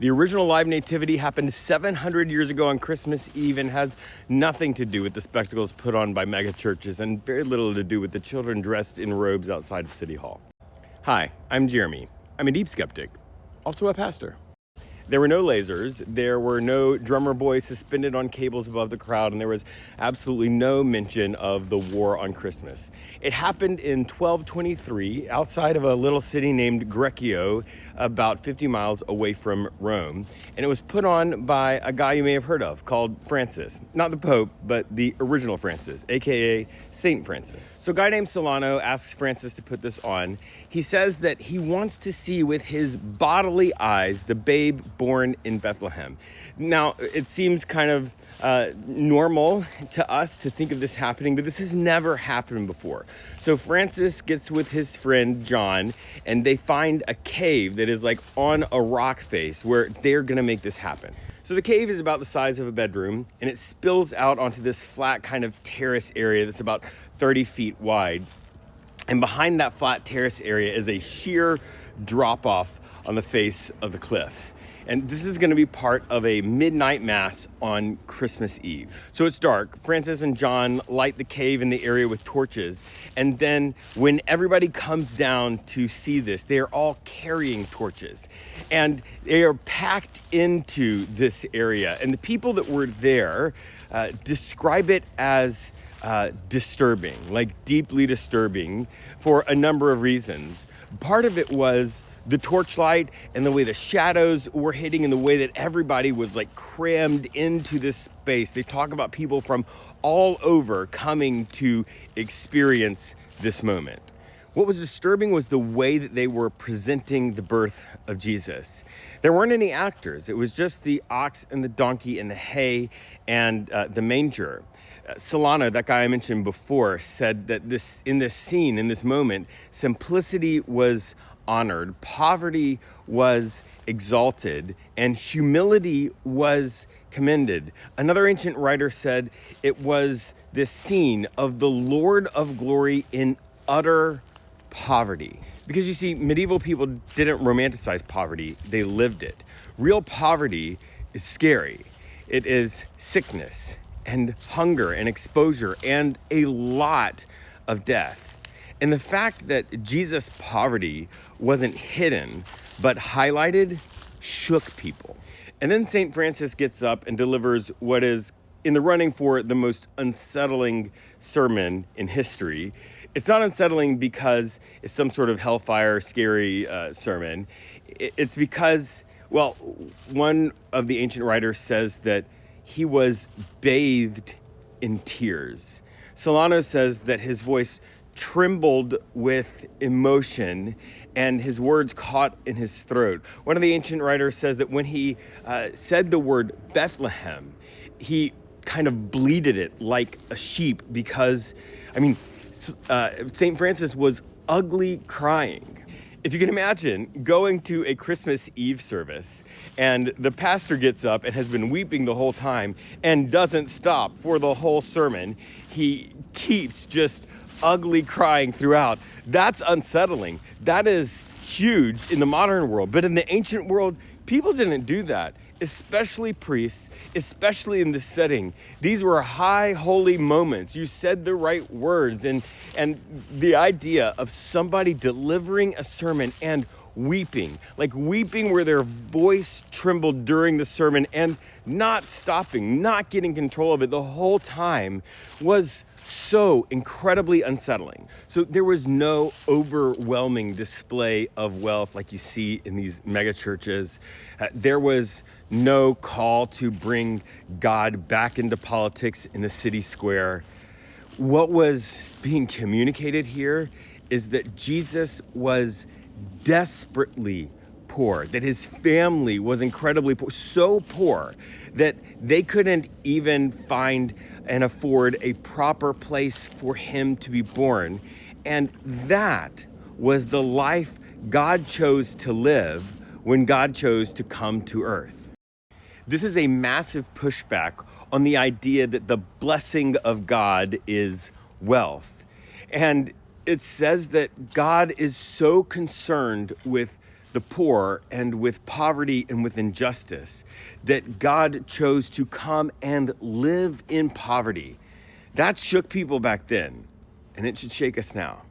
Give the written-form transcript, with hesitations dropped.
The original live nativity happened 700 years ago on Christmas Eve and has nothing to do with the spectacles put on by mega churches and very little to do with the children dressed in robes outside of City Hall. Hi, I'm Jeremy. I'm a deep skeptic, also a pastor. There were no lasers, there were no drummer boys suspended on cables above the crowd, and there was absolutely no mention of the war on Christmas. It happened in 1223 outside of a little city named Greccio, about 50 miles away from Rome, and it was put on by a guy you may have heard of called Francis. Not the Pope, but the original Francis, aka Saint Francis. So a guy named Solano asks Francis to put this on. He says that he wants to see with his bodily eyes the babe born in Bethlehem. Now, it seems kind of normal to us to think of this happening, but this has never happened before. So Francis gets with his friend John, and they find a cave that is like on a rock face where they're gonna make this happen. So the cave is about the size of a bedroom, and it spills out onto this flat kind of terrace area that's about 30 feet wide. And behind that flat terrace area is a sheer drop-off on the face of the cliff. And this is gonna be part of a midnight mass on Christmas Eve. So it's dark. Francis and John light the cave in the area with torches. And then when everybody comes down to see this, they are all carrying torches. And they are packed into this area. And the people that were there describe it as disturbing, like deeply disturbing, for a number of reasons. Part of it was the torchlight and the way the shadows were hitting and the way that everybody was like crammed into this space. They talk about people from all over coming to experience this moment. What was disturbing was the way that they were presenting the birth of Jesus. There weren't any actors. It was just the ox and the donkey and the hay and the manger. Solano, that guy I mentioned before, said that in this scene, in this moment, simplicity was honored, poverty was exalted, and humility was commended. Another ancient writer said it was this scene of the Lord of glory in utter poverty. Because you see, medieval people didn't romanticize poverty, they lived it. Real poverty is scary. It is sickness and hunger and exposure and a lot of death. And the fact that Jesus' poverty wasn't hidden but highlighted shook people. And then St. Francis gets up and delivers what is in the running for the most unsettling sermon in history. It's not unsettling because it's some sort of hellfire, scary sermon. It's because, well, one of the ancient writers says that he was bathed in tears. Solano says that his voice trembled with emotion and his words caught in his throat. One of the ancient writers says that when he said the word Bethlehem, he kind of bleated it like a sheep because, St. Francis was ugly crying. If you can imagine going to a Christmas Eve service and the pastor gets up and has been weeping the whole time and doesn't stop for the whole sermon, he keeps just ugly crying throughout. That's unsettling. That is huge in the modern world. But in the ancient world, people didn't do that, especially priests, especially in this setting. These were high, holy moments. You said the right words. And the idea of somebody delivering a sermon and weeping, like weeping where their voice trembled during the sermon and not stopping, not getting control of it the whole time, was so incredibly unsettling. So there was no overwhelming display of wealth like you see in these mega churches. There was no call to bring God back into politics in the city square. What was being communicated here is that Jesus was desperately poor, that his family was incredibly poor, so poor that they couldn't even find and afford a proper place for him to be born. And that was the life God chose to live when God chose to come to earth. This is a massive pushback on the idea that the blessing of God is wealth. And it says that God is so concerned with the poor and with poverty and with injustice, that God chose to come and live in poverty. That shook people back then, and it should shake us now.